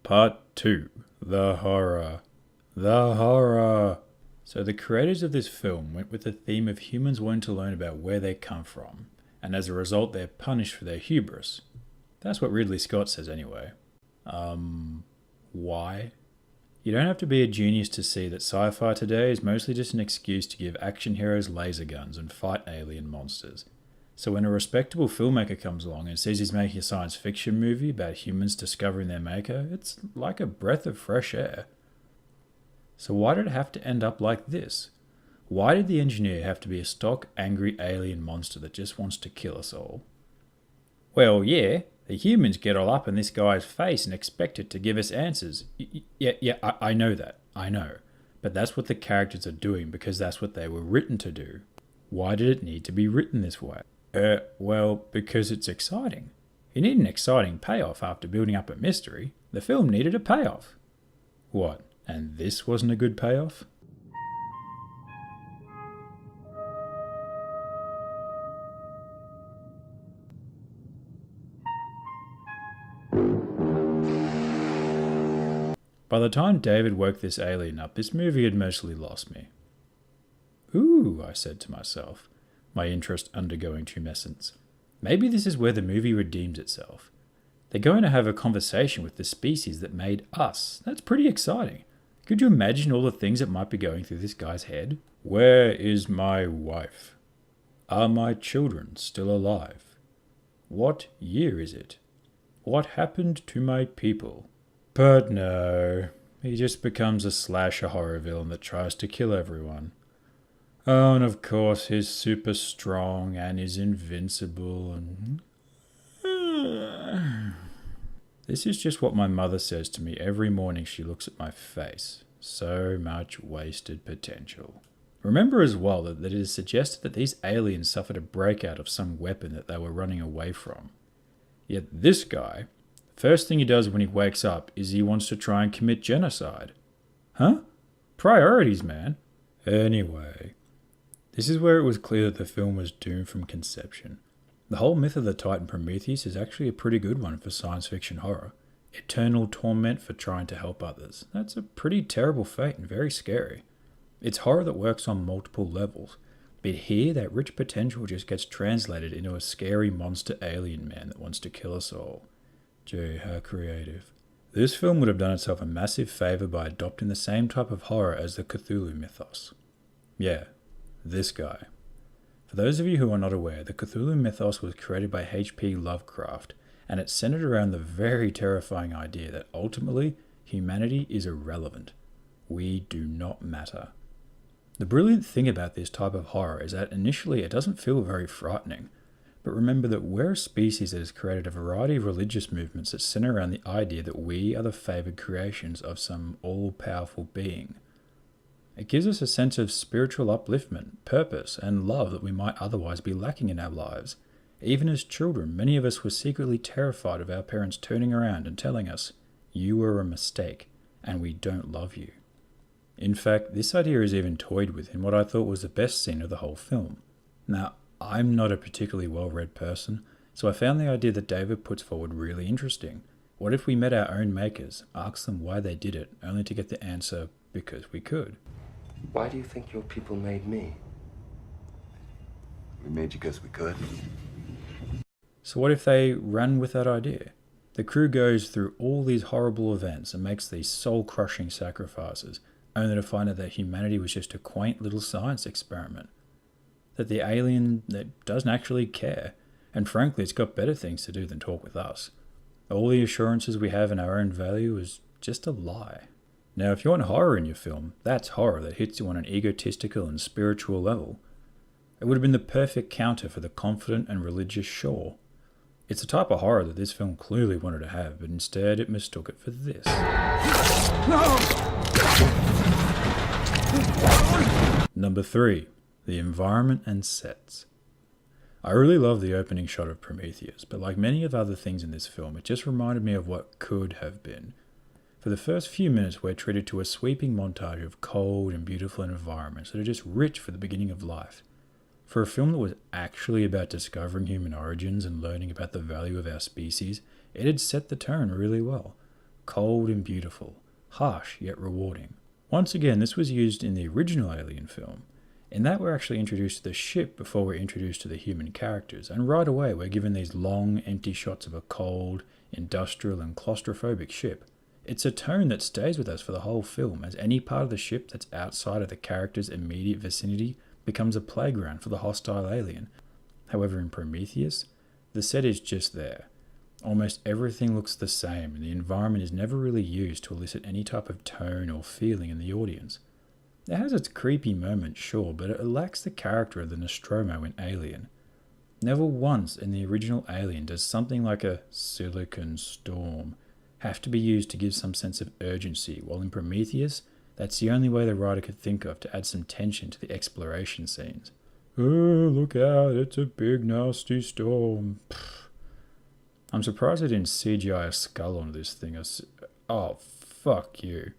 Part 2. The Horror. The Horror. So the creators of this film went with the theme of humans wanting to learn about where they come from, and as a result they're punished for their hubris. That's what Ridley Scott says anyway. Why? You don't have to be a genius to see that sci-fi today is mostly just an excuse to give action heroes laser guns and fight alien monsters. So when a respectable filmmaker comes along and says he's making a science fiction movie about humans discovering their maker, it's like a breath of fresh air. So why did it have to end up like this? Why did the engineer have to be a stock, angry alien monster that just wants to kill us all? Well, yeah, the humans get all up in this guy's face and expect it to give us answers. I know that. I know. But that's what the characters are doing because that's what they were written to do. Why did it need to be written this way? Well, because it's exciting. You need an exciting payoff after building up a mystery. The film needed a payoff. What, and this wasn't a good payoff? By the time David woke this alien up, this movie had mostly lost me. Ooh, I said to myself, my interest undergoing tumescence. Maybe this is where the movie redeems itself. They're going to have a conversation with the species that made us. That's pretty exciting. Could you imagine all the things that might be going through this guy's head? Where is my wife? Are my children still alive? What year is it? What happened to my people? But no, he just becomes a slasher horror villain that tries to kill everyone. Oh, and of course he's super strong and is invincible and... This is just what my mother says to me every morning she looks at my face. So much wasted potential. Remember as well that it is suggested that these aliens suffered a breakout of some weapon that they were running away from. Yet this guy, first thing he does when he wakes up is he wants to try and commit genocide. Huh? Priorities, man. Anyway, this is where it was clear that the film was doomed from conception. The whole myth of the Titan Prometheus is actually a pretty good one for science fiction horror. Eternal torment for trying to help others. That's a pretty terrible fate and very scary. It's horror that works on multiple levels, but here that rich potential just gets translated into a scary monster alien man that wants to kill us all. Gee, how creative. This film would have done itself a massive favour by adopting the same type of horror as the Cthulhu mythos. Yeah, this guy. For those of you who are not aware, the Cthulhu mythos was created by H.P. Lovecraft, and it's centered around the very terrifying idea that ultimately humanity is irrelevant. We do not matter. The brilliant thing about this type of horror is that initially it doesn't feel very frightening, but remember that we're a species that has created a variety of religious movements that center around the idea that we are the favored creations of some all-powerful being. It gives us a sense of spiritual upliftment, purpose, and love that we might otherwise be lacking in our lives. Even as children, many of us were secretly terrified of our parents turning around and telling us, "You were a mistake, and we don't love you." In fact, this idea is even toyed with in what I thought was the best scene of the whole film. Now, I'm not a particularly well-read person, so I found the idea that David puts forward really interesting. What if we met our own makers, asked them why they did it, only to get the answer, because we could? Why do you think your people made me? We made you because we could. So what if they ran with that idea? The crew goes through all these horrible events and makes these soul-crushing sacrifices, only to find out that humanity was just a quaint little science experiment. That the alien that doesn't actually care, and frankly it's got better things to do than talk with us. All the assurances we have in our own value is just a lie. Now if you want horror in your film, that's horror that hits you on an egotistical and spiritual level. It would have been the perfect counter for the confident and religious Shaw. It's the type of horror that this film clearly wanted to have, but instead it mistook it for this. Number 3. The environment and sets. I really love the opening shot of Prometheus, but like many of other things in this film, it just reminded me of what could have been. For the first few minutes, we're treated to a sweeping montage of cold and beautiful environments that are just rich for the beginning of life. For a film that was actually about discovering human origins and learning about the value of our species, it had set the tone really well. cold and beautiful, harsh yet rewarding. Once again, this was used in the original Alien film. In that, we're actually introduced to the ship before we're introduced to the human characters, and right away we're given these long, empty shots of a cold, industrial and claustrophobic ship. It's a tone that stays with us for the whole film, as any part of the ship that's outside of the character's immediate vicinity becomes a playground for the hostile alien. However, in Prometheus, the set is just there. Almost everything looks the same, and the environment is never really used to elicit any type of tone or feeling in the audience. It has its creepy moments, sure, but it lacks the character of the Nostromo in Alien. Never once in the original Alien does something like a silicon storm have to be used to give some sense of urgency, while in Prometheus, that's the only way the writer could think of to add some tension to the exploration scenes. Oh, look out, it's a big nasty storm. Pfft. I'm surprised they didn't CGI a skull on this thing. Oh, fuck you.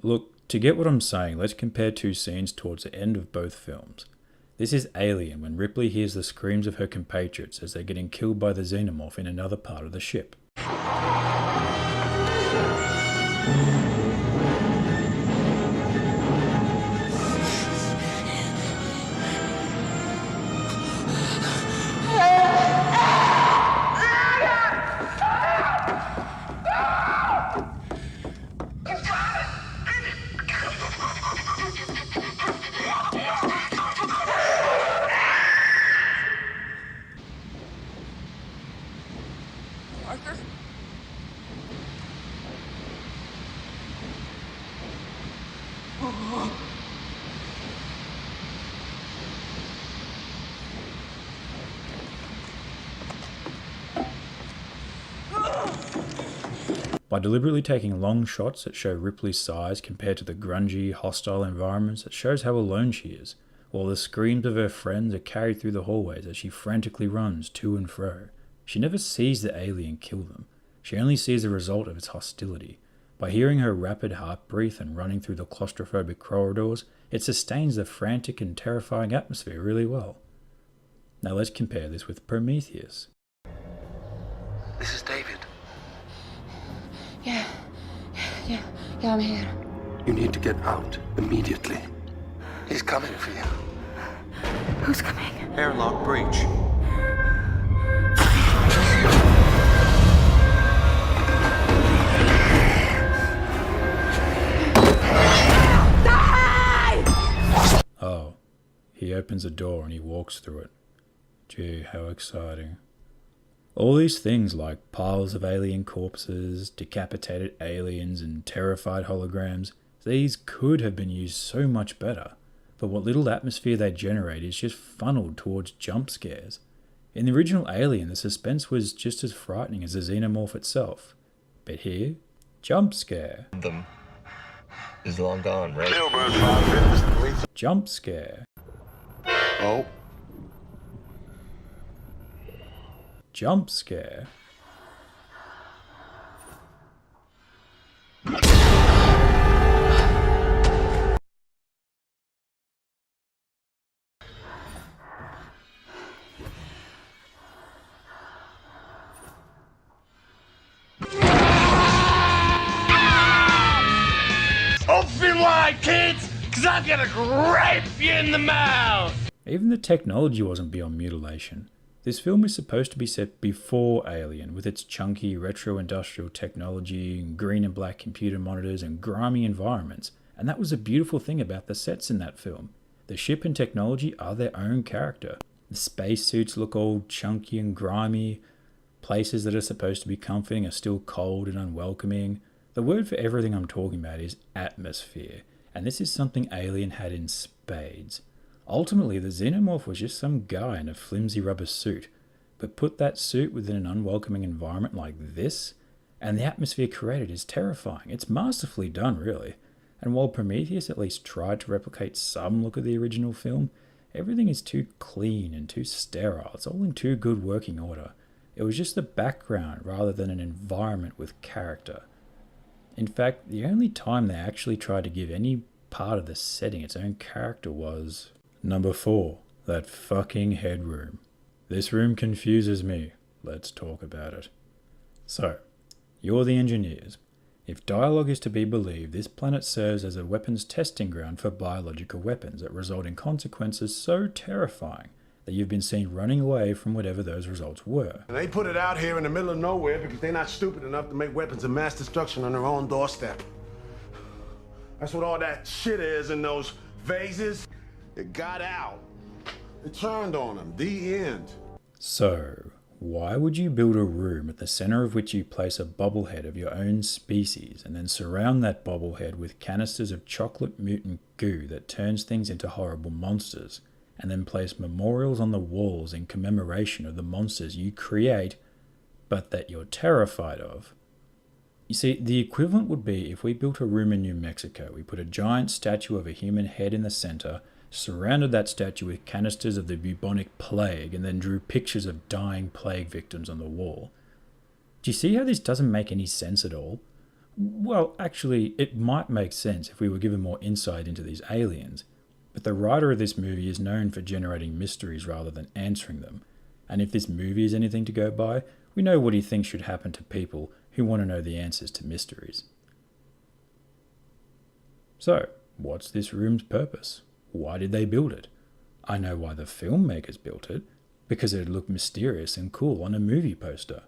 Look, to get what I'm saying, let's compare two scenes towards the end of both films. This is Alien, when Ripley hears the screams of her compatriots as they're getting killed by the xenomorph in another part of the ship. By deliberately taking long shots that show Ripley's size compared to the grungy, hostile environments, it shows how alone she is, while the screams of her friends are carried through the hallways as she frantically runs to and fro. She never sees the alien kill them. She only sees the result of its hostility. By hearing her rapid heartbeat and running through the claustrophobic corridors, it sustains the frantic and terrifying atmosphere really well. Now let's compare this with Prometheus. This is David. Yeah, I'm here. You need to get out immediately. He's coming for you. Who's coming? Airlock breach. Oh, he opens a door and he walks through it. Gee, how exciting. All these things like piles of alien corpses, decapitated aliens, and terrified holograms, these could have been used so much better, but what little atmosphere they generate is just funneled towards jump scares. In the original Alien, the suspense was just as frightening as the xenomorph itself. But here, jump scare. Them is long gone, right? Jump scare. Oh. Jump scare. Open wide, kids, because I'm gonna grape you in the mouth! Even the technology wasn't beyond mutilation. This film is supposed to be set before Alien, with its chunky retro-industrial technology, green and black computer monitors, and grimy environments, and that was a beautiful thing about the sets in that film. The ship and technology are their own character. The spacesuits look all chunky and grimy, places that are supposed to be comforting are still cold and unwelcoming. The word for everything I'm talking about is atmosphere, and this is something Alien had in spades. Ultimately, the xenomorph was just some guy in a flimsy rubber suit, but put that suit within an unwelcoming environment like this, and the atmosphere created is terrifying. It's masterfully done, really. And while Prometheus at least tried to replicate some look of the original film, everything is too clean and too sterile. It's all in too good working order. It was just the background rather than an environment with character. In fact, the only time they actually tried to give any part of the setting its own character was... Number 4. That fucking headroom. This room confuses me. Let's talk about it. So, you're the engineers. If dialogue is to be believed, this planet serves as a weapons testing ground for biological weapons that result in consequences so terrifying that you've been seen running away from whatever those results were. And they put it out here in the middle of nowhere because they're not stupid enough to make weapons of mass destruction on their own doorstep. That's what all that shit is in those vases. It got out. It turned on them. The end. So, why would you build a room at the center of which you place a bobblehead of your own species and then surround that bobblehead with canisters of chocolate mutant goo that turns things into horrible monsters, and then place memorials on the walls in commemoration of the monsters you create but that you're terrified of? You see, the equivalent would be if we built a room in New Mexico, we put a giant statue of a human head in the center, surrounded that statue with canisters of the bubonic plague, and then drew pictures of dying plague victims on the wall. Do you see how this doesn't make any sense at all? Well, actually, it might make sense if we were given more insight into these aliens, but the writer of this movie is known for generating mysteries rather than answering them, and if this movie is anything to go by, we know what he thinks should happen to people who want to know the answers to mysteries. So, what's this room's purpose? Why did they build it? I know why the filmmakers built it, because it would look mysterious and cool on a movie poster.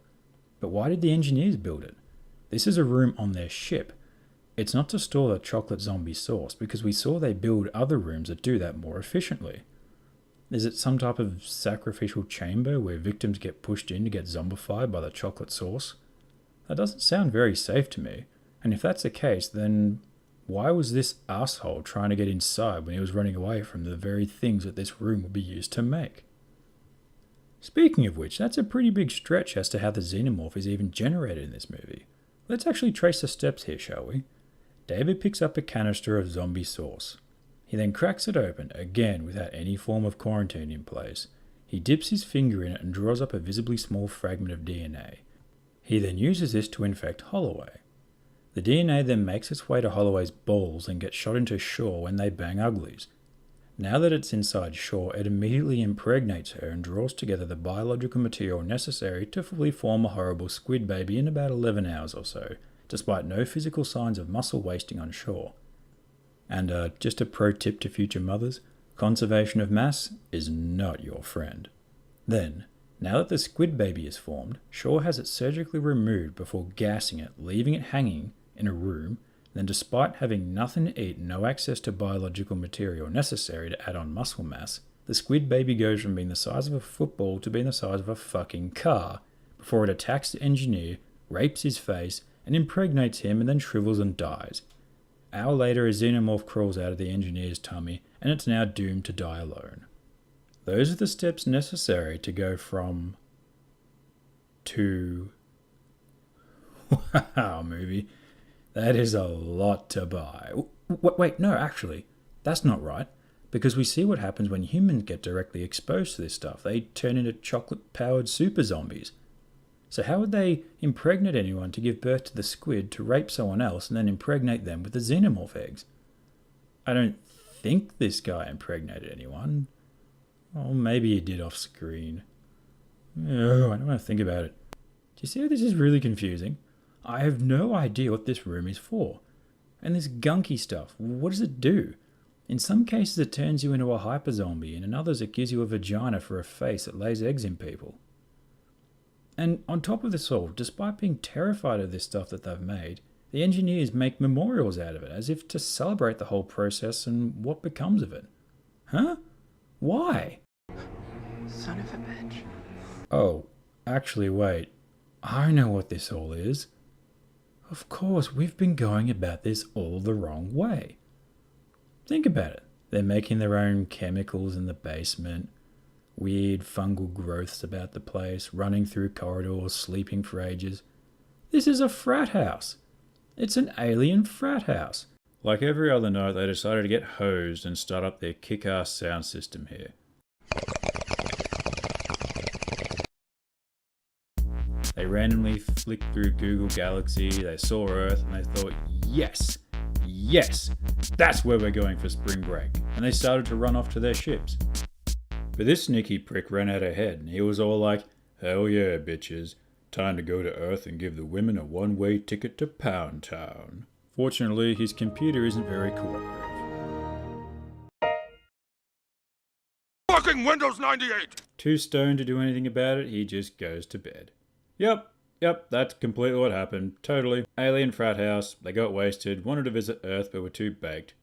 But why did the engineers build it? This is a room on their ship. It's not to store the chocolate zombie sauce, because we saw they build other rooms that do that more efficiently. Is it some type of sacrificial chamber where victims get pushed in to get zombified by the chocolate sauce? That doesn't sound very safe to me, and if that's the case, then why was this asshole trying to get inside when he was running away from the very things that this room would be used to make? Speaking of which, that's a pretty big stretch as to how the xenomorph is even generated in this movie. Let's actually trace the steps here, shall we? David picks up a canister of zombie sauce. He then cracks it open, again without any form of quarantine in place. He dips his finger in it and draws up a visibly small fragment of DNA. He then uses this to infect Holloway. The DNA then makes its way to Holloway's balls and gets shot into Shaw when they bang uglies. Now that it's inside Shaw, it immediately impregnates her and draws together the biological material necessary to fully form a horrible squid baby in about 11 hours or so, despite no physical signs of muscle wasting on Shaw. And just a pro tip to future mothers, conservation of mass is not your friend. Then, now that the squid baby is formed, Shaw has it surgically removed before gassing it, leaving it hanging in a room. Then, despite having nothing to eat and no access to biological material necessary to add on muscle mass, the squid baby goes from being the size of a football to being the size of a fucking car, before it attacks the engineer, rapes his face, and impregnates him and then shrivels and dies. An hour later, a xenomorph crawls out of the engineer's tummy, and it's now doomed to die alone. Those are the steps necessary to go from... to... Wow, movie. That is a lot to buy. Wait, no, actually, that's not right. Because we see what happens when humans get directly exposed to this stuff. They turn into chocolate-powered super zombies. So how would they impregnate anyone to give birth to the squid to rape someone else and then impregnate them with the xenomorph eggs? I don't think this guy impregnated anyone. Oh, maybe he did off screen. Oh, I don't want to think about it. Do you see how this is really confusing? I have no idea what this room is for. And this gunky stuff, what does it do? In some cases it turns you into a hyper zombie, and in others it gives you a vagina for a face that lays eggs in people. And on top of this all, despite being terrified of this stuff that they've made, the engineers make memorials out of it, as if to celebrate the whole process and what becomes of it. Huh? Why? Son of a bitch. Oh, actually wait. I know what this all is. Of course, we've been going about this all the wrong way. Think about it. They're making their own chemicals in the basement, weird fungal growths about the place, running through corridors, sleeping for ages. This is a frat house. It's an alien frat house. Like every other night, they decided to get hosed and start up their kick-ass sound system here. They randomly flicked through Google Galaxy, they saw Earth, and they thought, yes, that's where we're going for spring break. And they started to run off to their ships. But this sneaky prick ran out ahead, and he was all like, hell yeah, bitches. Time to go to Earth and give the women a one-way ticket to Pound Town. Fortunately, his computer isn't very cooperative. Fucking Windows 98! Too stoned to do anything about it, he just goes to bed. Yep, that's completely what happened. Totally. Alien frat house, they got wasted, wanted to visit Earth but were too baked.